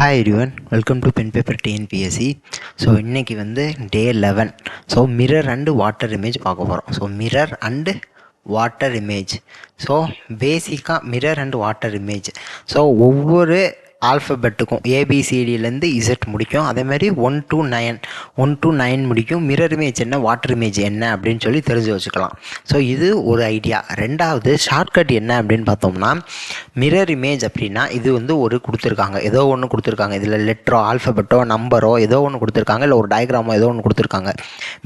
Hi everyone, welcome to pen paper TNPSC. So இன்றைக்கி வந்து day 11. So mirror and water image பார்க்க போகிறோம். So mirror and water image. So பேசிக்காக mirror and water image. So ஒவ்வொரு ஆல்ஃபபெட்டுக்கும் ஏபிசிடியிலேருந்து Z முடிக்கும். அதேமாதிரி 1 to 9 முடிக்கும். மிரர் இமேஜ் என்ன, வாட்டர் இமேஜ் என்ன அப்படின்னு சொல்லி தெரிஞ்சு வச்சுக்கலாம். ஸோ இது ஒரு ஐடியா. ரெண்டாவது ஷார்ட்கட் என்ன அப்படின்னு பார்த்தோம்னா, மிரர் இமேஜ் அப்படின்னா இது வந்து ஒரு கொடுத்துருக்காங்க, ஏதோ ஒன்று கொடுத்துருக்காங்க. இதில் லெட்டரோ ஆல்ஃபபெட்டோ நம்பரோ ஏதோ ஒன்று கொடுத்துருக்காங்க, இல்லை ஒரு டயக்ராமோ ஏதோ ஒன்று கொடுத்துருக்காங்க.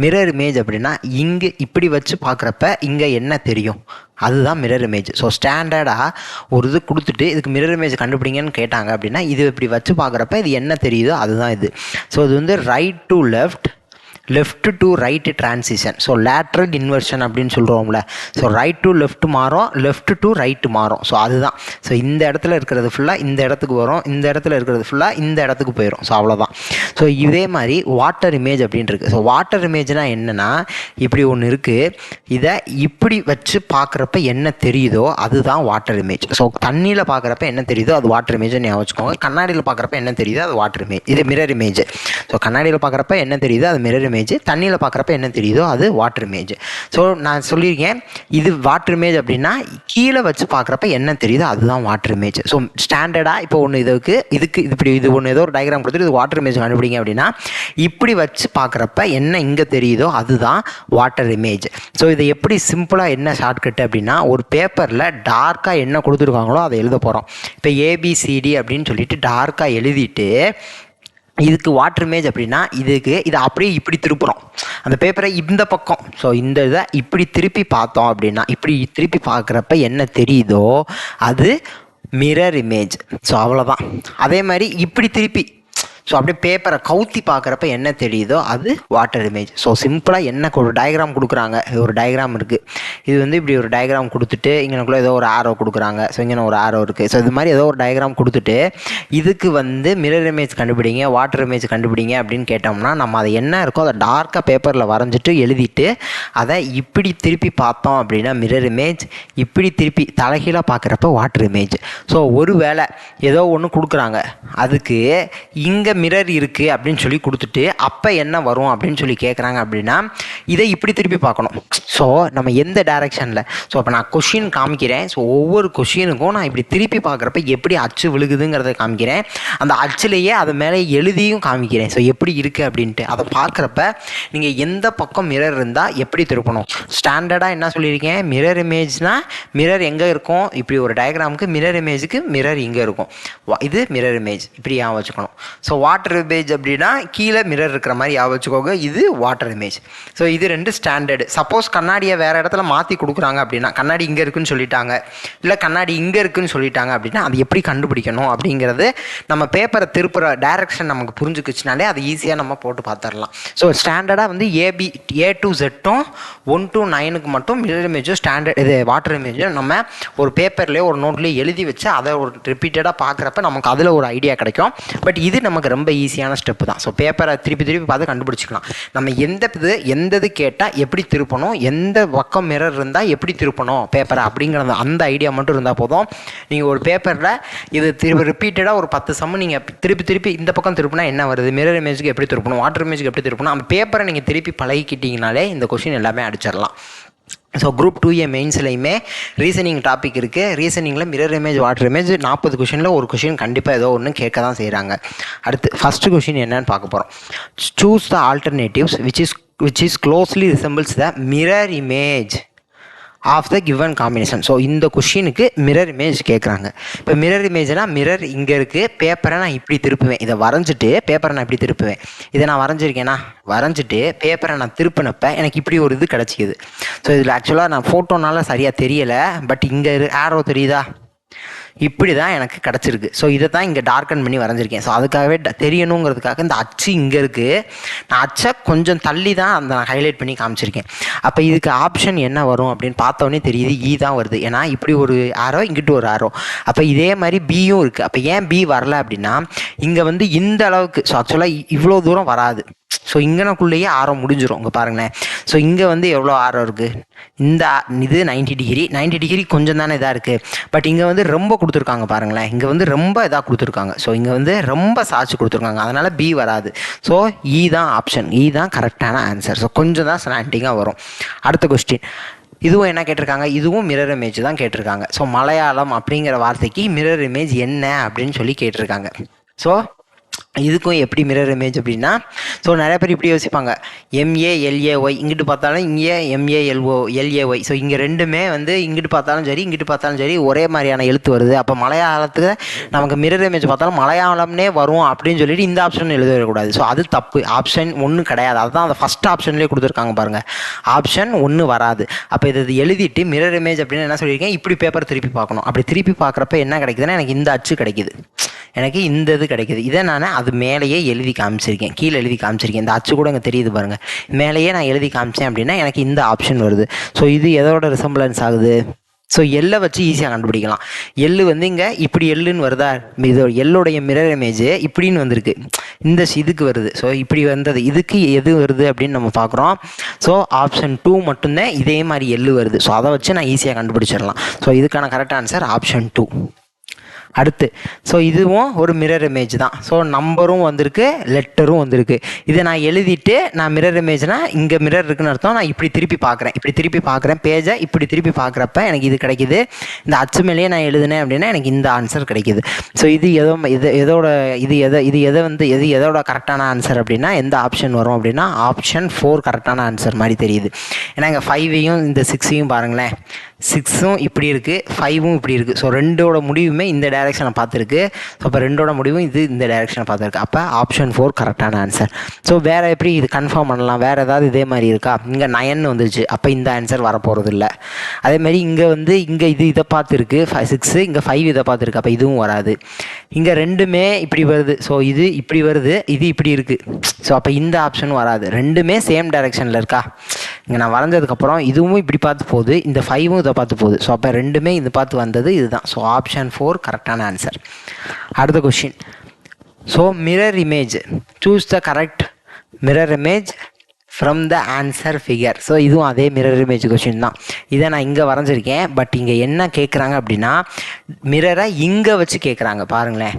மிரர் இமேஜ் அப்படின்னா இங்கே இப்படி வச்சு பார்க்குறப்ப இங்கே என்ன தெரியும், அதுதான் மிரர் இமேஜ். ஸோ ஸ்டாண்டர்டாக ஒரு இது கொடுத்துட்டு இதுக்கு மிரர் இமேஜ் கண்டுபிடிங்கன்னு கேட்டாங்க அப்படின்னா இது இப்படி வச்சு பார்க்குறப்ப இது என்ன தெரியுதோ அதுதான் இது. ஸோ இது வந்து right to left to right transition. So lateral inversion அப்படின்னு சொல்கிறோம்ல. ஸோ ரைட் டு லெஃப்ட் மாறும், லெஃப்ட் டு ரைட்டு மாறும். ஸோ அதுதான். ஸோ இந்த இடத்துல இருக்கிறது ஃபுல்லாக இந்த இடத்துக்கு வரும், இந்த இடத்துல இருக்கிறது ஃபுல்லாக இந்த இடத்துக்கு போயிடும். ஸோ அவ்வளோதான். ஸோ இதே மாதிரி வாட்டர் இமேஜ் அப்படின்னு இருக்குது. ஸோ வாட்டர் இமேஜ்னால் என்னென்னா, இப்படி ஒன்று இருக்குது, இதை இப்படி வச்சு பார்க்குறப்ப என்ன தெரியுதோ அதுதான் வாட்டர் இமேஜ். ஸோ தண்ணியில் பார்க்குறப்ப என்ன தெரியுதோ அது வாட்டர் இமேஜ்னு ஞாபகம் வச்சுக்கோங்க. கண்ணாடியில் பார்க்குறப்ப என்ன தெரியுதோ அது வாட்டர் இமேஜ், இது மிரர் இமேஜ். ஸோ கண்ணாடியில் பார்க்குறப்ப என்ன தெரியுதோ அது மிரர் இமேஜ், தண்ணியில் பார்க்குறப்ப என்ன தெரியுதோ அது வாட்டர் இமேஜ். ஸோ நான் சொல்லியிருக்கேன், இது வாட்டர் இமேஜ் அப்படின்னா கீழே வச்சு பார்க்குறப்ப என்ன தெரியுதோ அதுதான் வாட்டர் இமேஜ். ஸோ ஸ்டாண்டர்டாக இப்போ ஒன்று இதுக்கு இப்படி இது ஒன்று ஏதோ ஒரு டயக்ராம் கொடுத்துட்டு இது வாட்டர் இமேஜ் கண்டுபிடிங்க அப்படின்னா இப்படி வச்சு பார்க்குறப்ப என்ன இங்கே தெரியுதோ அதுதான் வாட்டர் இமேஜ். ஸோ இதை எப்படி சிம்பிளாக என்ன ஷார்ட்கட் அப்படின்னா, ஒரு பேப்பரில் டார்க்காக என்ன கொடுத்துருக்காங்களோ அதை எழுத போகிறோம். இப்போ ஏபிசிடி அப்படின்னு சொல்லிட்டு டார்க்காக எழுதிட்டு இதுக்கு வாட்டர் இமேஜ் அப்படின்னா இதை அப்படியே இப்படி திருப்புறோம் அந்த பேப்பரை இந்த பக்கம். ஸோ இந்த இதை இப்படி திருப்பி பார்த்தோம் அப்படின்னா இப்படி திருப்பி பார்க்குறப்ப என்ன தெரியுதோ அது மிரர் இமேஜ். ஸோ அவ்வளோதான். அதே மாதிரி இப்படி திருப்பி ஸோ அப்படியே பேப்பரை கவுத்தி பார்க்குறப்ப என்ன தெரியுதோ அது வாட்டர் இமேஜ். ஸோ சிம்பிளாக என்ன ஒரு டயக்ராம் கொடுக்குறாங்க, ஒரு டயக்ராம் இருக்குது, இது வந்து இப்படி ஒரு டயக்ராம் கொடுத்துட்டு இங்கனக்குள்ளே ஏதோ ஒரு ஆரோ கொடுக்குறாங்க. ஸோ இங்கே ஒரு ஆரோ இருக்குது. ஸோ இது மாதிரி ஏதோ ஒரு டயக்ராம் கொடுத்துட்டு இதுக்கு வந்து மிரர் இமேஜ் கண்டுபிடிங்க, வாட்டர் இமேஜ் கண்டுபிடிங்க அப்படின்னு கேட்டோம்னா நம்ம அதை என்ன இருக்கோ அதை டார்க்காக பேப்பரில் வரைஞ்சிட்டு எழுதிட்டு அதை இப்படி திருப்பி பார்த்தோம் அப்படின்னா மிரர் இமேஜ், இப்படி திருப்பி தலைகீழாக பார்க்குறப்ப வாட்டர் இமேஜ். ஸோ ஒரு வேளை ஏதோ ஒன்று கொடுக்குறாங்க, அதுக்கு இங்கே மிரர் இருக்குது அப்படின்னு சொல்லி கொடுத்துட்டு அப்போ என்ன வரும் அப்படின்னு சொல்லி கேட்குறாங்க அப்படின்னா இதை இப்படி திருப்பி பார்க்கணும். ஸோ நம்ம எந்த டைரெக்ஷனில், ஸோ இப்போ நான் கொஷின் காமிக்கிறேன். ஸோ ஒவ்வொரு கொஷினுக்கும் நான் இப்படி திருப்பி பார்க்குறப்ப எப்படி அச்சு விழுகுதுங்கிறத காமிக்கிறேன். அந்த அச்சுலேயே அதை மேலே எழுதியும் காமிக்கிறேன். ஸோ எப்படி இருக்குது அப்படின்ட்டு அதை பார்க்குறப்ப நீங்கள் எந்த பக்கம் மிரர் இருந்தால் எப்படி திருப்பணும். ஸ்டாண்டர்டாக என்ன சொல்லியிருக்கேன், மிரர் இமேஜ்னால் மிரர் எங்கே இருக்கும், இப்படி ஒரு டயக்ராமுக்கு மிரர் இமேஜுக்கு மிரர் இங்கே இருக்கும், இது மிரர் இமேஜ், இப்படி ஞாபகம் வச்சுக்கணும். ஸோ வாட்டர் இமேஜ் அப்படின்னா கீழே மிரர் இருக்கிற மாதிரி ஞாபகம் வச்சுக்கோங்க, இது வாட்டர் இமேஜ். ஸோ இது ரெண்டு ஸ்டாண்டர்டு. சப்போஸ் கண்ணாடியை வேறு இடத்துல மாற்றி கொடுக்குறாங்க அப்படின்னா, கண்ணாடி இங்கே இருக்குன்னு சொல்லிட்டாங்க, இல்லை கண்ணாடி இங்கே இருக்குன்னு சொல்லிட்டாங்க அப்படின்னா அது எப்படி கண்டுபிடிக்கணும் அப்படிங்கிறது நம்ம பேப்பரை திருப்புற டைரக்ஷன் நமக்கு புரிஞ்சுக்குச்சுனாலே அது ஈஸியாக நம்ம போட்டு பார்த்துடலாம். ஸோ ஸ்டாண்டர்டாக வந்து A to Zட்டும் 1 to 9க்கு மட்டும் மிரர் இமேஜும் ஸ்டாண்டர்ட் இது வாட்டர் இமேஜும் நம்ம ஒரு பேப்பர்லேயே ஒரு நோட்லேயே எழுதி வச்சு அதை ஒரு ரிப்பீட்டடாக பார்க்குறப்ப நமக்கு அதில் ஒரு ஐடியா கிடைக்கும். பட் இது நமக்கு ரொம்ப ஈஸியான ஸ்டெப்பு தான். ஸோ பேப்பரை திருப்பி பார்த்து கண்டுபிடிச்சிக்கலாம். நம்ம எந்தது கேட்டால் எப்படி திருப்பணும், எந்த பக்கம் மிரர் இருந்தால் எப்படி திருப்பணும் பேப்பரை அப்படிங்கிறது அந்த ஐடியா மட்டும் இருந்தால் போதும். நீங்கள் ஒரு பேப்பரில் இது ரிப்பீட்டடாக ஒரு 10 சம்மு நீங்கள் திருப்பி இந்த பக்கம் திருப்பினா என்ன வருது, மிரர் இமேஜுக்கு எப்படி திருப்பணும், வாட்டர் இமேஜுக்கு எப்படி திருப்பணும், அந்த பேப்பரை நீங்கள் திருப்பி பழகிக்கிட்டீங்கனாலே இந்த கொஷின் எல்லாமே அடிச்சிடலாம். ஸோ குரூப் 2A மெயின்ஸ்லையுமே ரீசனிங் டாபிக் இருக்குது. ரீசனிங்கில் மிரர் இமேஜ் வாட்டர் இமேஜ் 40 கொஷினில் ஒரு கொஷின் கண்டிப்பாக ஏதோ ஒன்று கேட்க தான் செய்கிறாங்க. அடுத்து ஃபஸ்ட்டு கொஷின் என்னன்னு பார்க்க போகிறோம். Choose the alternatives which is closely resembles the mirror image of the given combination. So இந்த கொஷினுக்கு மிரர் இமேஜ் கேட்குறாங்க. இப்போ மிரர் இமேஜ்னால் மிரர் இங்கே இருக்குது, பேப்பரை நான் இப்படி திருப்புவேன், இதை வரைஞ்சிட்டு பேப்பரை நான் இப்படி திருப்புவேன், இதை நான் வரைஞ்சிருக்கேன்னா வரைஞ்சிட்டு பேப்பரை நான் திருப்பினப்ப எனக்கு இப்படி ஒரு இது கிடச்சிக்குது. ஸோ இதில் ஆக்சுவலாக நான் ஃபோட்டோனால சரியாக தெரியலை, பட் இங்கே ஆரோ தெரியுதா, இப்படி தான் எனக்கு கிடச்சிருக்கு. ஸோ இதை தான் இங்கே டார்க்கன் பண்ணி வரைஞ்சிருக்கேன். ஸோ அதுக்காகவே தெரியணுங்கிறதுக்காக இந்த அச்சு இங்கே இருக்குது, நான் அச்சை கொஞ்சம் தள்ளி தான் அந்த நான் ஹைலைட் பண்ணி காமிச்சிருக்கேன். அப்போ இதுக்கு ஆப்ஷன் என்ன வரும் அப்படின்னு பார்த்தோன்னே தெரியுது, தான் வருது. ஏன்னா இப்படி ஒரு ஆரோ இங்கிட்டு ஒரு ஆரோ, அப்போ இதே மாதிரி பியும் இருக்குது. அப்போ ஏன் பி வரல அப்படின்னா இங்கே வந்து இந்த அளவுக்கு, ஸோ ஆக்சுவலாக இவ்வளோ தூரம் வராது. ஸோ இங்கனக்குள்ளேயே ஆரம் முடிஞ்சிடும். இங்கே பாருங்களேன். ஸோ இங்கே வந்து எவ்வளோ ஆரம் இருக்குது, இந்த இது 90 டிகிரி கொஞ்சம் தானே இதாக இருக்குது. பட் இங்கே வந்து ரொம்ப கொடுத்துருக்காங்க பாருங்களேன். இங்கே வந்து ரொம்ப இதாக கொடுத்துருக்காங்க. ஸோ இங்கே வந்து ரொம்ப சாய்ச்சி கொடுத்துருக்காங்க. அதனால் பி வராது. ஸோ இ தான் ஆப்ஷன், இ தான் கரெக்டான ஆன்சர். ஸோ கொஞ்சம் தான் ஸ்லாண்டிங்காக வரும். அடுத்த கொஸ்டின், இதுவும் என்ன கேட்டிருக்காங்க, இதுவும் மிரர் இமேஜ் தான் கேட்டிருக்காங்க. ஸோ மலையாளம் அப்படிங்கிற வார்த்தைக்கு மிரர் இமேஜ் என்ன அப்படின்னு சொல்லி கேட்டிருக்காங்க. ஸோ இதுக்கும் எப்படி மிரர் இமேஜ் அப்படின்னா, ஸோ நிறைய பேர் இப்படி யோசிப்பாங்க, MALAY இங்கிட்டு பார்த்தாலும் இங்கே MALOY. ஸோ இங்கே ரெண்டுமே வந்து இங்கிட்டு பார்த்தாலும் சரி இங்கிட்டு பார்த்தாலும் சரி ஒரே மாதிரியான எழுத்து வருது. அப்போ மலையாளத்துக்கு நமக்கு மிரர் இமேஜ் பார்த்தாலும் மலையாளம்னே வரும் அப்படின்னு சொல்லிட்டு இந்த ஆப்ஷன் எழுதக்கூடாது. ஸோ அது தப்பு. ஆப்ஷன் 1 கிடையாது. அதுதான் அந்த ஃபஸ்ட் ஆப்ஷன்லேயே கொடுத்துருக்காங்க பாருங்கள். ஆப்ஷன் 1 வராது. அப்போ இது எழுதிட்டு மிரர் இமேஜ் அப்படின்னு என்ன சொல்லியிருக்கேன், இப்படி பேப்பர் திருப்பி பார்க்கணும். அப்படி திருப்பி பார்க்குறப்ப என்ன கிடைக்குதுன்னா, எனக்கு இந்த அச்சு கிடைக்குது, எனக்கு இந்த இது கிடைக்குது. இதை நான் அது மேலேயே எழுதி காமிச்சிருக்கேன், கீழே எழுதி காமிச்சிருக்கேன். இந்த அச்சு கூட இங்கே தெரியுது பாருங்கள். மேலேயே நான் எழுதி காமிச்சேன் அப்படின்னா எனக்கு இந்த ஆப்ஷன் வருது. ஸோ இது எதோட ரிசம்பிளன்ஸ் ஆகுது, ஸோ எல்லை வச்சு ஈஸியாக கண்டுபிடிக்கலாம். எள்ளு வந்து இங்கே இப்படி எள்ளுன்னு வருதா, இது எள்ளுடைய மிரர் இமேஜ் இப்படின்னு வந்திருக்கு, இந்த இதுக்கு வருது. ஸோ இப்படி வந்தது, இதுக்கு எது வருது அப்படின்னு நம்ம பார்க்குறோம். ஸோ ஆப்ஷன் 2 மட்டும்தான் இதே மாதிரி எள்ளு வருது. ஸோ அதை வச்சு நான் ஈஸியாக கண்டுபிடிச்சிடலாம். ஸோ இதுக்கான கரெக்ட் ஆன்சர் ஆப்ஷன் 2. அடுத்து, ஸோ இதுவும் ஒரு மிரர் இமேஜ் தான். ஸோ நம்பரும் வந்திருக்கு, லெட்டரும் வந்திருக்கு. இதை நான் எழுதிட்டு நான் மிரர் இமேஜ்னால் இங்கே மிரர் இருக்குன்னு அர்த்தம். நான் இப்படி திருப்பி பார்க்குறேன், இப்படி திருப்பி பார்க்குறேன் பேஜை, இப்படி திருப்பி பார்க்குறப்ப எனக்கு இது கிடைக்கிது. இந்த அச்சு மேலேயே நான் எழுதினேன் அப்படின்னா எனக்கு இந்த ஆன்சர் கிடைக்கிது. ஸோ இது எதோட கரெக்டான ஆன்சர் அப்படின்னா எந்த ஆப்ஷன் வரும் அப்படின்னா ஆப்ஷன் 4 கரெக்டான ஆன்சர் மாதிரி தெரியுது. ஏன்னா இங்கே 5ஐயும் இந்த 6ஐயும் பாருங்களேன், 6ம் இப்படி இருக்குது, 5ம் இப்படி இருக்குது. ஸோ ரெண்டோட முடிவுமே இந்த டைரெக்ஷனை பார்த்துருக்கு. ஸோ அப்போ ரெண்டோட முடிவும் இது இந்த டைரெக்ஷனை பார்த்துருக்கு. அப்போ ஆப்ஷன் 4 கரெக்டான ஆன்சர். ஸோ வேறு எப்படி இது கன்ஃபார்ம் பண்ணலாம், வேறு ஏதாவது இதே மாதிரி இருக்கா, இங்கே 9 வந்துருச்சு, அப்போ இந்த ஆன்சர் வரப்போகிறது இல்லை. அதேமாதிரி இங்கே வந்து இங்கே இதை பார்த்துருக்கு 6, இங்கே 5 இதை பார்த்துருக்கு, அப்போ இதுவும் வராது. இங்கே ரெண்டுமே இப்படி வருது, ஸோ இது இப்படி வருது, இது இப்படி இருக்குது. ஸோ அப்போ இந்த ஆப்ஷனும் வராது. ரெண்டுமே சேம் டைரெக்ஷனில் இருக்கா. இங்கே நான் வரைஞ்சதுக்கப்புறம் இதுவும் இப்படி பார்த்து போகுது, இந்த 5ம் இதை பார்த்து போகுது. ஸோ அப்போ ரெண்டுமே இது பார்த்து வந்தது இதுதான். ஸோ ஆப்ஷன் 4 கரெக்டான ஆன்சர். அடுத்த question, so mirror image, choose the correct mirror image from the answer figure. So இதுவும் அதே மிரர் இமேஜ் கொஷின் தான். இதை நான் இங்கே வரைஞ்சிருக்கேன். பட் இங்கே என்ன கேட்குறாங்க அப்படின்னா மிரரை இங்கே வச்சு கேட்குறாங்க பாருங்களேன்.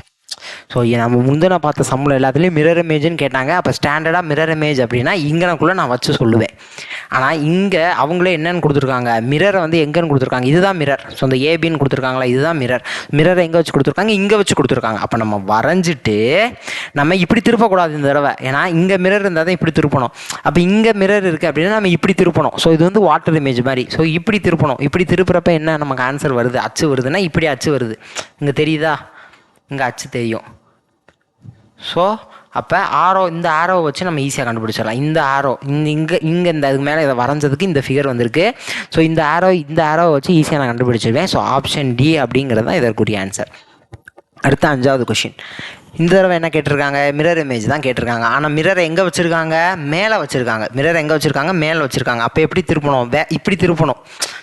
ஸோ நம்ம முந்தின பார்த்த சம்பளம் எல்லாத்துலேயும் மிரர் இமேஜ்னு கேட்டாங்க. அப்போ ஸ்டாண்டர்டாக மிரர் இமேஜ் அப்படின்னா இங்கனக்குள்ளே நான் வச்சு சொல்லுவேன். ஆனால் இங்கே அவங்களே என்னென்னு கொடுத்துருக்காங்க, மிரரை வந்து எங்கேன்னு கொடுத்துருக்காங்க, இதுதான் மிரர். ஸோ இந்த ஏபின்னு கொடுத்துருக்காங்களா, இதுதான் மிரர். மிரரை எங்கே வச்சு கொடுத்துருக்காங்க, இங்கே வச்சு கொடுத்துருக்காங்க. அப்போ நம்ம வரைஞ்சிட்டு நம்ம இப்படி திருப்பக்கூடாது இந்த தடவை. ஏன்னா இங்கே மிரர் இருந்தால் தான் இப்படி திருப்பணும். அப்போ இங்கே மிரர் இருக்குது அப்படின்னா நம்ம இப்படி திருப்பணும். ஸோ இது வந்து வாட்டர் இமேஜ் மாதிரி. ஸோ இப்படி திருப்பணும். இப்படி திருப்புறப்ப என்ன நமக்கு ஆன்சர் வருது, அச்சு வருதுன்னா இப்படி அச்சு வருது. இங்கே தெரியுதா, இங்கே அச்சு தெரியும். ஸோ அப்போ இந்த ஆரோவை வச்சு நம்ம ஈஸியாக கண்டுபிடிச்சிடலாம். இந்த ஆரோ இங்கே இந்த அதுக்கு மேலே இதை வரைஞ்சதுக்கு இந்த ஃபிகர் வந்திருக்கு. ஸோ இந்த ஆரோவை வச்சு ஈஸியாக நான் கண்டுபிடிச்சிருவேன். ஸோ ஆப்ஷன் டி அப்படிங்கிறது தான் இதற்குரிய ஆன்சர். அடுத்த 5வது கொஷின், இந்த தடவை என்ன கேட்டிருக்காங்க, மிரர் இமேஜ் தான் கேட்டிருக்காங்க. ஆனால் மிரரை எங்கே வச்சுருக்காங்க, மேலே வச்சுருக்காங்க. மிரர் எங்கே வச்சுருக்காங்க, மேலே வச்சுருக்காங்க. அப்போ எப்படி திருப்பணும், இப்படி திருப்பணும்.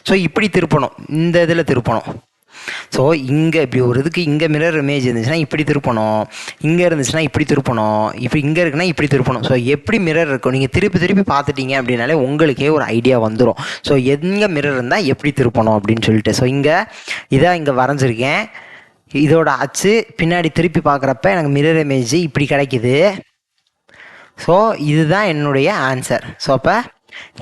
ஸோ இப்படி திருப்பணும், இந்த இதில் திருப்பணும். ஸோ இங்கே இப்படி ஒரு இதுக்கு இங்கே மிரர் இமேஜ் இருந்துச்சுன்னா இப்படி திருப்பணும், இங்கே இருந்துச்சுன்னா இப்படி திருப்பணும், இப்படி இங்கே இருக்குன்னா இப்படி திருப்பணும். ஸோ எப்படி மிரர் இருக்கும் நீங்கள் திருப்பி பார்த்துட்டீங்க அப்படின்னாலே உங்களுக்கே ஒரு ஐடியா வந்துடும். ஸோ எங்கே மிரர் இருந்தால் எப்படி திருப்பணும் அப்படின்னு சொல்லிட்டு. ஸோ இங்கே வரைஞ்சிருக்கேன். இதோட அச்சு பின்னாடி திருப்பி பார்க்குறப்ப எனக்கு மிரர் இமேஜ் இப்படி கிடைக்குது. ஸோ இதுதான் என்னுடைய ஆன்சர். ஸோ அப்போ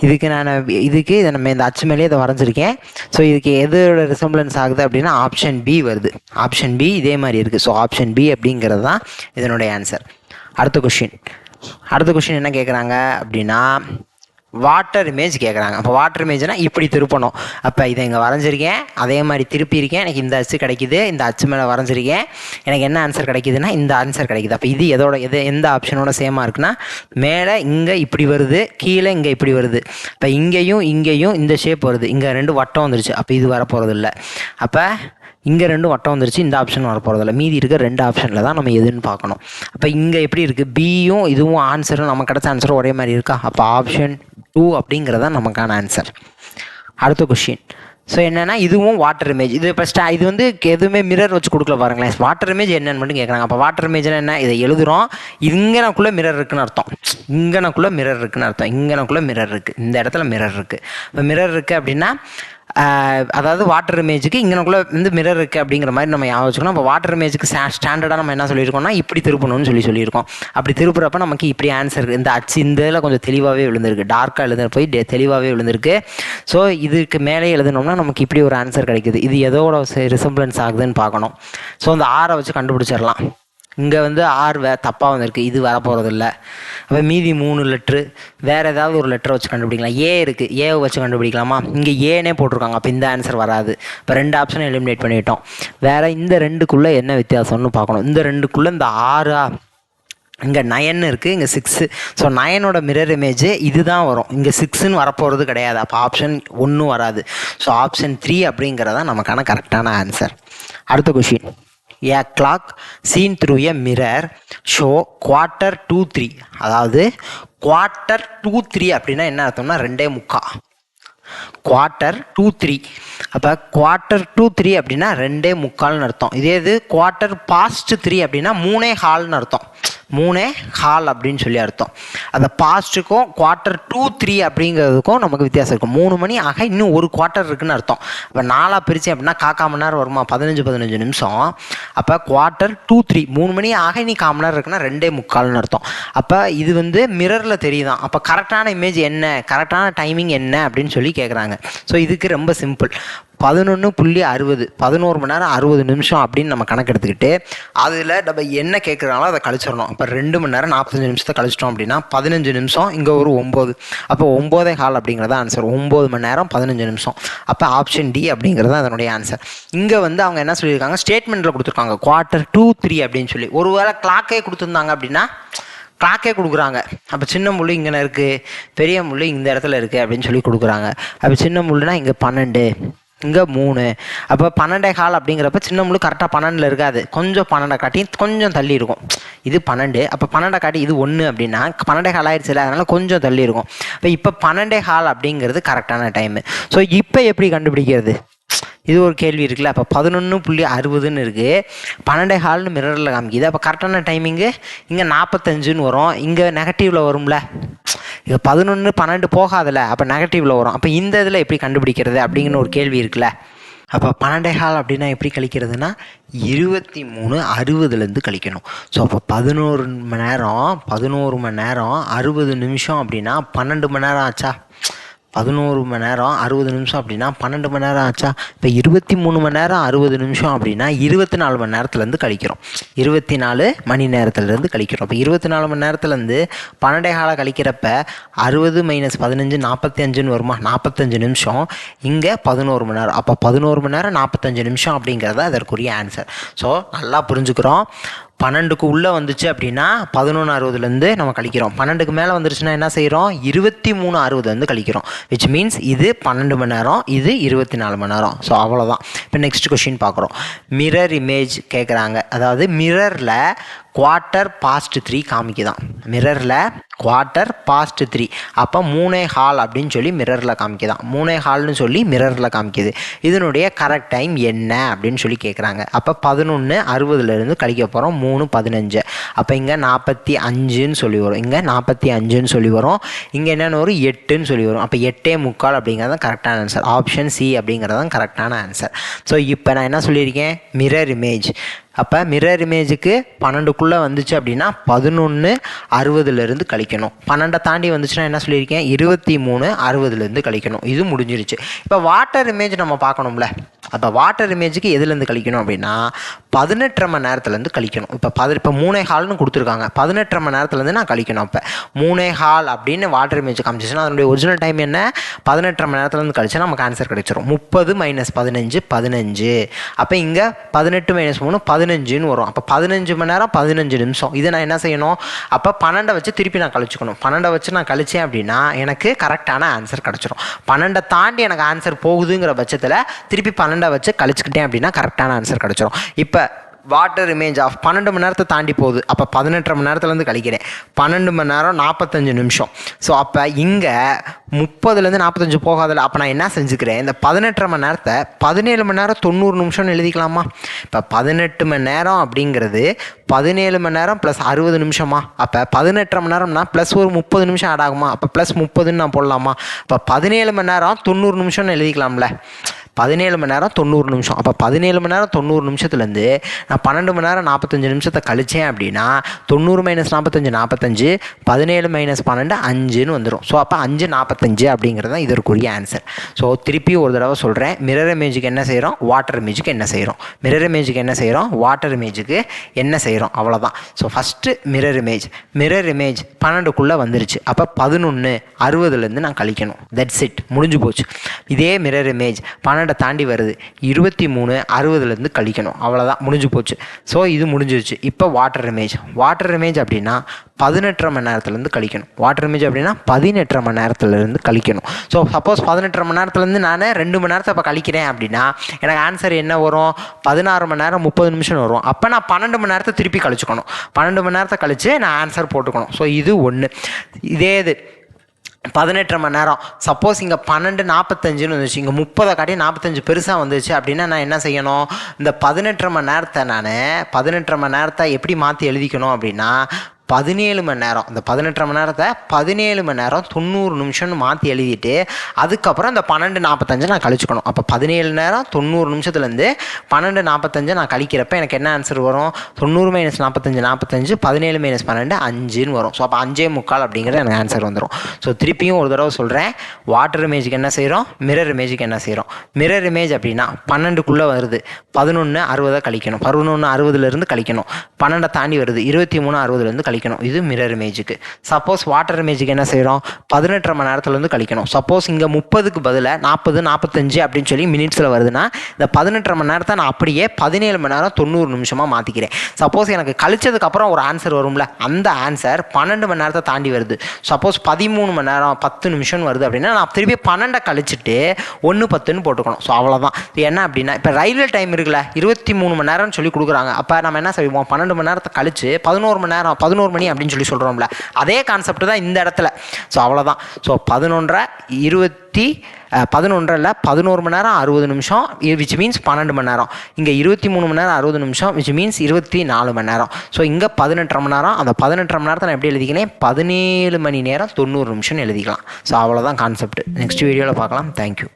இதை நம்ம இந்த அச்சு மேலேயே இதை வரைஞ்சிருக்கேன். ஸோ இதுக்கு எதோட ரிசம்பிளன்ஸ் ஆகுது அப்படின்னா ஆப்ஷன் பி வருது. ஆப்ஷன் பி இதே மாதிரி இருக்குது. ஸோ ஆப்ஷன் பி அப்படிங்கிறது தான் இதனுடைய ஆன்சர். அடுத்த கொஷின் என்ன கேட்குறாங்க அப்படின்னா வாட்டர் இமேஜ் கேட்குறாங்க. அப்போ வாட்டர் இமேஜ்னால் இப்படி திருப்பணும். அப்போ இதை இங்கே வரைஞ்சிருக்கேன், அதே மாதிரி திருப்பியிருக்கேன், எனக்கு இந்த அச்சு கிடைக்குது. இந்த அச்சு மேலே வரைஞ்சிருக்கேன், எனக்கு என்ன ஆன்சர் கிடைக்குதுன்னா இந்த ஆன்சர் கிடைக்குது. அப்போ இது எந்த ஆப்ஷனோட சேமாக இருக்குன்னா மேலே இங்கே இப்படி வருது, கீழே இங்கே இப்படி வருது. இப்போ இங்கேயும் இந்த ஷேப் வருது. இங்கே 2 வட்டம் வந்துருச்சு. அப்போ இது வரப்போகிறது இல்லை. அப்போ இங்கே 2 வட்டம் வந்துருச்சு, இந்த ஆப்ஷன் வரப்போகிறதில்ல. மீதி இருக்க 2 ஆப்ஷனில் தான் நம்ம எதுன்னு பார்க்கணும். அப்போ இங்கே எப்படி இருக்குது, பியும் இதுவும் ஆன்சரும் நம்ம கிடச்ச ஆன்சரும் ஒரே மாதிரி இருக்கா. அப்போ ஆப்ஷன் 2 அப்படிங்கிறதான் நமக்கான ஆன்சர். அடுத்த கொஷின், ஸோ என்னென்னா இதுவும் வாட்டர் இமேஜ். இது இப்போ இது வந்து எதுவுமே மிரர் வச்சு கொடுக்கல பாருங்களேன். வாட்டர் இமேஜ் என்னென்னு மட்டும் கேட்குறாங்க. அப்போ வாட்டர் இமேஜ்னா என்ன, இதை எழுதுகிறோம். இங்கனக்குள்ளே மிரர் இருக்குன்னு அர்த்தம், இங்கனக்குள்ளே மிரர் இருக்குன்னு அர்த்தம். இங்கனக்குள்ளே மிரர் இருக்குது, இந்த இடத்துல மிரர் இருக்குது. இப்போ மிரர் இருக்குது அப்படின்னா அதாவது வாட்டர் இமேஜுக்கு இங்கனக்குள்ளே வந்து மிரர் இருக்குது அப்படிங்கிற மாதிரி நம்ம ஞாபகம் வச்சுக்கணும். அப்போ வாட்டர் இமேஜுக்கு ஸ்டாண்டர்டாக நம்ம என்ன சொல்லியிருக்கோம்னா இப்படி திருப்பணும்னு சொல்லியிருக்கோம். அப்படி திருப்புறப்ப நமக்கு இப்படி ஆன்சர் இருக்குது. இந்த அச்சு இந்த இதில் கொஞ்சம் தெளிவாகவே விழுந்திருக்கு, டார்க்காக எழுதுன போய் தெளிவாகவே விழுந்திருக்கு. ஸோ இதுக்கு மேலே எழுதுனோம்னா நமக்கு இப்படி ஒரு ஆன்சர் கிடைக்குது. இது எதோட ரிசம்பிளன்ஸ் ஆகுதுன்னு பார்க்கணும். ஸோ அந்த ஆரை வச்சு கண்டுபிடிச்சிடலாம். இங்கே வந்து ஆர் தப்பாக வந்திருக்கு, இது வரப்போகிறது இல்லை. அப்போ மீதி 3 லெட்ரு வேறு ஏதாவது ஒரு லெட்டரை வச்சு கண்டுபிடிக்கலாம். ஏ இருக்குது, ஏவை வச்சு கண்டுபிடிக்கலாமா? இங்கே ஏனே போட்டிருக்காங்க, அப்போ இந்த ஆன்சர் வராது. இப்போ 2 ஆப்ஷனை எலிமினேட் பண்ணிட்டோம். வேறு இந்த 2க்குள்ளே என்ன வித்தியாசம்னு பார்க்கணும். இந்த 2க்குள்ளே இந்த 6 இங்கே 9 இருக்குது, இங்கே 6. ஸோ 9ஓட மிரர் இமேஜ் இது தான் வரும், இங்கே 6ன்னு வரப்போகிறது கிடையாது. அப்போ ஆப்ஷன் 1 வராது. ஸோ ஆப்ஷன் 3 அப்படிங்கிறதான் நமக்கான கரெக்டான ஆன்சர். அடுத்த question. A clock seen through a mirror show quarter to 3. அதாவது quarter to 3 அப்படின்னா என்ன அர்த்தம்னா 2:45. குவார்ட்டர் 2:03. அப்போ குவார்ட்டர் 2:03 அப்படின்னா 2:45 அர்த்தம். இதே இது குவார்ட்டர் பாஸ்ட் 3 அப்படின்னா 3:15 அர்த்தம். 3:15 அப்படின்னு சொல்லி அர்த்தம். அந்த பாஸ்ட்டுக்கும் குவார்ட்டர் 2:03 அப்படிங்கிறதுக்கும் நமக்கு வித்தியாசம் இருக்கும். 3 மணி ஆக இன்னும் ஒரு குவார்ட்டர் இருக்குன்னு அர்த்தம். அப்போ 4 பிரிச்சு அப்படின்னா கால் மணி நேரம் வருமா, 15 நிமிஷம். அப்போ குவார்ட்டர் 2:03 3 மணி ஆக இன்னும் 1/4 மணி நேரம் இருக்குன்னா 2:45 அர்த்தம். அப்போ இது வந்து மிரரில் தெரியுதான். அப்போ கரெக்டான இமேஜ் என்ன, கரெக்டான டைமிங் என்ன அப்படின்னு சொல்லி கேட்குறாங்க. ஸோ இதுக்கு ரொம்ப சிம்பிள். 11.60 11 மணி நேரம் 60 நிமிஷம் அப்படின்னு நம்ம கணக்கு எடுத்துக்கிட்டு அதில் நம்ம என்ன கேட்குறாங்களோ அதை கழிச்சிடணும். இப்போ 2 மணி நேரம் 45 நிமிஷத்தை கழிச்சிட்டோம் அப்படின்னா 15 நிமிஷம், இங்கே ஒரு 9. அப்போ 9:15 அப்படிங்கிறத ஆன்சர். 9 மணி நேரம் 15 நிமிஷம். அப்போ ஆப்ஷன் டி அப்படிங்கிறது அதனுடைய ஆன்சர். இங்கே வந்து அவங்க என்ன சொல்லியிருக்காங்க, ஸ்டேட்மெண்ட்டில் கொடுத்துருக்காங்க குவார்ட்டர் 2:03 அப்படின்னு சொல்லி. ஒருவேளை கிளாக்கே கொடுத்துருந்தாங்க அப்படின்னா கிளாக்கே கொடுக்குறாங்க. அப்போ சின்ன முள் இங்கே இருக்குது, பெரிய முள் இந்த இடத்துல இருக்குது அப்படின்னு சொல்லி கொடுக்குறாங்க. அப்போ சின்ன முள்னா இங்கே 12, இங்கே 3. அப்போ 12:15 அப்படிங்கிறப்ப சின்ன முள் கரெக்டாக 12 இருக்காது, கொஞ்சம் 12 காட்டி கொஞ்சம் தள்ளி இருக்கும். இது 12, அப்போ 12 காட்டி இது 1 அப்படின்னா 12:15 ஆயிடுச்சு, அதனால் கொஞ்சம் தள்ளி இருக்கும். இப்போ 12:15 அப்படிங்கிறது கரெக்டான டைமு. ஸோ இப்போ எப்படி கண்டுபிடிக்கிறது, இது ஒரு கேள்வி இருக்குல்ல. அப்போ 11.60 இருக்குது, 12:15 மிரரில் காமிக்குது. அப்போ கரெக்டான டைமிங்கு இங்கே 45 வரும், இங்கே நெகட்டிவில் வரும்ல. இங்கே 11 12 போகாதில்ல, அப்போ நெகட்டிவில் வரும். அப்போ இந்த இதில் எப்படி கண்டுபிடிக்கிறது அப்படிங்கிற ஒரு கேள்வி இருக்குல்ல. அப்போ 12:15 அப்படின்னா எப்படி கழிக்கிறதுனா 23:60 கழிக்கணும். ஸோ அப்போ 11 மணி நேரம் 60 நிமிஷம் அப்படின்னா 12 மணி நேரம் ஆச்சா. 11 மணி நேரம் 60 நிமிஷம் அப்படின்னா 12 மணி நேரம் ஆச்சா. இப்போ 23 மணி நேரம் 60 நிமிஷம் அப்படின்னா 24 மணி நேரத்துலேருந்து கழிக்கிறோம். 24 மணி நேரத்துலேருந்து கழிக்கிறோம். இப்போ 24 மணி நேரத்துலேருந்து 12:15 கழிக்கிறப்ப 60 - 15 45 வருமா, 45 நிமிஷம். இங்கே 11 மணி நேரம். அப்போ 11 மணி நேரம் 45 நிமிஷம் அப்படிங்கிறத அதற்குரிய ஆன்சர். ஸோ நல்லா புரிஞ்சுக்கிறோம். 12க்கு உள்ளே வந்துச்சு அப்படின்னா 11:60 நம்ம கழிக்கிறோம். 12க்கு மேலே வந்துருச்சுன்னா என்ன செய்கிறோம், 23:60 கழிக்கிறோம். விச் மீன்ஸ் இது 12 மணி நேரம், இது 24 மணி நேரம். ஸோ அவ்வளோதான். இப்போ நெக்ஸ்ட் கொஸ்டின் பார்க்குறோம். மிரர் இமேஜ் கேட்குறாங்க. அதாவது மிரரில் குவார்ட்டர் பாஸ்ட் 3 காமிக்குதான். மிரரில் குவார்ட்டர் பாஸ்ட் 3 அப்போ 3:15 அப்படின்னு சொல்லி மிரரில் காமிக்குதான். 3:15ன்னு சொல்லி மிரரில் காமிக்குது. இதனுடைய கரெக்ட் டைம் என்ன அப்படின்னு சொல்லி கேட்குறாங்க. அப்போ 11:60 கழிக்க போகிறோம். 3:15. அப்போ இங்கே 45ன்னு சொல்லி வரும், இங்கே 45ன்னு சொல்லி வரும், இங்கே என்னென்னு வரும் 8ன்னு சொல்லி வரும். அப்போ 8:45 அப்படிங்கிறது தான் கரெக்டான ஆன்சர். ஆப்ஷன் சி அப்படிங்கிறது தான் கரெக்டான ஆன்சர். ஸோ இப்போ நான் என்ன சொல்லியிருக்கேன், மிரர் இமேஜ். அப்போ மிரர் இமேஜுக்கு 12க்குள்ளே வந்துச்சு அப்படின்னா 11:60 கழிக்கணும். 12 தாண்டி வந்துச்சுன்னா என்ன சொல்லியிருக்கேன், 23:60 கழிக்கணும். இது முடிஞ்சிருச்சு. இப்போ வாட்டர் இமேஜ் நம்ம பார்க்கணும்ல. அப்போ வாட்டர் இமேஜுக்கு எதுலேருந்து கழிக்கணும் அப்படின்னா 18 மணி நேரத்துலேருந்து கழிக்கணும். இப்போ 3:15 கொடுத்துருக்காங்க, 18 மணி நேரத்துலேருந்து நான் கழிக்கணும். அப்போ 3:15 அப்படின்னு வாட்டர் இமேஜ் காமிச்சிச்சுன்னா அதனுடைய ஒரிஜினல் டைம் என்ன, 18 மணி நேரத்துலேருந்து கழிச்சா நமக்கு ஆன்சர் கிடைச்சிரும். 30 - 15 15. அப்போ இங்கே 18 - 3 15ன்னு வரும். அப்போ 15 மணி நேரம் 15 நிமிஷம். இதை நான் என்ன செய்யணும், அப்போ 12 வச்சு திருப்பி நான் கழிச்சுக்கணும். 12 வச்சு நான் கழிச்சேன் அப்படின்னா எனக்கு கரெக்டான ஆன்சர் கிடச்சிரும். 12 தாண்டி எனக்கு ஆன்சர் போகுதுங்கிற பட்சத்தில் திருப்பி 12 வச்சு கழிச்சுக்கிட்டேன் அப்படின்னா கரெக்டான ஆன்சர் கிடச்சிரும். இப்போ வாட்டர் இமேஜ் ஆஃப் 12 மணி நேரத்தை தாண்டி போகுது. அப்போ 18.5 மணி நேரத்துலேருந்து கழிக்கிறேன். 12 மணி நேரம் 45 நிமிஷம். ஸோ அப்போ இங்கே 30லேருந்து 45 போகாதில்ல. அப்போ நான் என்ன செஞ்சுக்கிறேன், இந்த 18.5 மணி நேரத்தை 17 மணி நேரம் 90 நிமிஷம்னு எழுதிக்கலாமா? இப்போ 18 மணி நேரம் அப்படிங்கிறது 17 மணி நேரம் ப்ளஸ் 60 நிமிஷமா? அப்போ 18.5 மணி நேரம்னா ப்ளஸ் ஒரு 30 நிமிஷம் ஆட் ஆகுமா? அப்போ ப்ளஸ் 30ன்னு நான் போடலாமா? இப்போ 17 மணி நேரம் 90 நிமிஷம்னு எழுதிக்கலாம்ல. 17 மணி நேரம் 90 நிமிஷம். அப்போ 17 மணி நேரம் 90 நிமிஷத்துலேருந்து நான் 12 மணி நேரம் 45 நிமிஷத்தை கழிச்சேன் அப்படின்னா 90 - 45 45, 17 - 12 5ன்னு வந்துடும். ஸோ அப்போ 5:45 அப்படிங்கிறது தான் இதற்குரிய ஆன்சர். ஸோ திருப்பி ஒரு தடவை சொல்கிறேன். மிரர் இமேஜுக்கு என்ன செய்கிறோம், வாட்டர் இமேஜுக்கு என்ன செய்கிறோம். மிரர் இமேஜுக்கு என்ன செய்கிறோம், வாட்டர் இமேஜுக்கு என்ன செய்கிறோம், அவ்வளோதான். ஸோ ஃபஸ்ட்டு மிரர் இமேஜ் 12க்குள்ளே வந்துருச்சு. அப்போ 11:60 நான் கழிக்கணும். தட்ஸ் இட், முடிஞ்சு போச்சு. இதே மிரர் இமேஜ் 12 தாண்டி வருது, 23:60 கழிக்கணும். அவ்வளோதான், முடிஞ்சு போச்சு. ஸோ இது முடிஞ்சிருச்சு. இப்போ வாட்டர் இமேஜ் அப்படின்னா 18.5 மணி நேரத்துலேருந்து கழிக்கணும். வாட்டர் இமேஜ் அப்படின்னா 18.5 மணி நேரத்துலேருந்து கழிக்கணும். ஸோ சப்போஸ் 18.5 மணி நேரத்துலேருந்து நான் 2 மணி நேரத்தை இப்போ கழிக்கிறேன் அப்படின்னா எனக்கு ஆன்சர் என்ன வரும், 16 மணி நேரம் 30 நிமிஷம் வரும். அப்போ நான் 12 மணி நேரத்தை திருப்பி கழிச்சுக்கணும். 12 மணி நேரத்தை கழித்து நான் ஆன்சர் போட்டுக்கணும். ஸோ இது ஒன்று. இதே இது 18 மணி நேரம், சப்போஸ் இங்கே 12:45 வந்துச்சு, இங்கே 30 காட்டி 45 பெருசாக வந்துச்சு அப்படின்னா நான் என்ன செய்யணும், இந்த 18 மணி நேரத்தை எப்படி மாற்றி எழுதிக்கணும் அப்படின்னா 17 மணி நேரம், இந்த 18 மணி நேரத்தை 17 மணி நேரம் 90 நிமிஷம்னு மாற்றி எழுதிட்டு அதுக்கப்புறம் இந்த 12:45 நான் கழிச்சுக்கணும். அப்போ 17 நேரம் 90 நிமிஷத்துலேருந்து 12:45 நான் கழிக்கிறப்ப எனக்கு என்ன ஆன்சர் வரும், 90 - 45 45, 17 - 12 5ன்னு வரும். ஸோ அப்போ 5:45 அப்படிங்கிற எனக்கு ஆன்சர் வந்துடும். ஸோ திருப்பியும் ஒரு தடவை சொல்கிறேன். வாட்டர் இமேஜுக்கு என்ன செய்கிறோம், மிரர் இமேஜுக்கு என்ன செய்கிறோம். மிரர் இமேஜ் அப்படின்னா 12க்குள்ளே வருது, 11:60 கழிக்கணும். 11:60 கழிக்கணும். 12 தாண்டி வருது, 23:60 கழிக்கணும். இது மிரர் இமேஜுக்கு. சப்போஸ் வாட்டர் இமேஜுக்கு என்ன செய்கிறோம், 18 மணி நேரத்துலேருந்து கழிக்கணும். சப்போஸ் இங்கே 30க்கு பதிலாக 40 45 அப்படின்னு சொல்லி மினிட்ஸில் வருதுன்னா இந்த 18 மணி நேரத்தை நான் அப்படியே 17 மணி நேரம் 90 நிமிஷமாக மாற்றிக்கிறேன். சப்போஸ் எனக்கு கழிச்சதுக்கப்புறம் ஒரு ஆன்சர் வரும்ல, அந்த ஆன்சர் 12 மணி நேரத்தை தாண்டி வருது. சப்போஸ் 13 மணி நேரம் 10 நிமிஷம் வருது அப்படின்னா நான் திருப்பி 12 கழிச்சுட்டு 1:10ன்னு போட்டுக்கணும். ஸோ அவ்வளோதான். என்ன அப்படின்னா இப்போ ரயில்வே டைம் இருக்குல்ல, 23 மணி நேரம்னு சொல்லி கொடுக்குறாங்க. அப்போ நம்ம என்ன செய்வோம், 12 மணி நேரத்தை கழிச்சு 11 மணி நேரம் 11 மணி அப்படின்னு சொல்லி சொல்கிறோம்ல, அதே கான்செப்ட் தான் இந்த இடத்துல. ஸோ அவ்வளோதான். ஸோ 11 மணி நேரம் 60 நிமிஷம், விச் மீன்ஸ் 12 மணி நேரம். இங்கே 23 மணி நேரம் 60 நிமிஷம், விச் மீன்ஸ் 24 மணி நேரம். ஸோ இங்கே 18 மணி நேரம். அந்த 18 மணி நேரத்தை நான் எப்படி எழுதிக்கிறேன், 17 மணி நேரம் 90 நிமிஷம்னு எழுதிக்கலாம். ஸோ அவ்வளோதான் கான்செப்ட். நெக்ஸ்ட் வீடியோவில் பார்க்கலாம். தேங்க்யூ.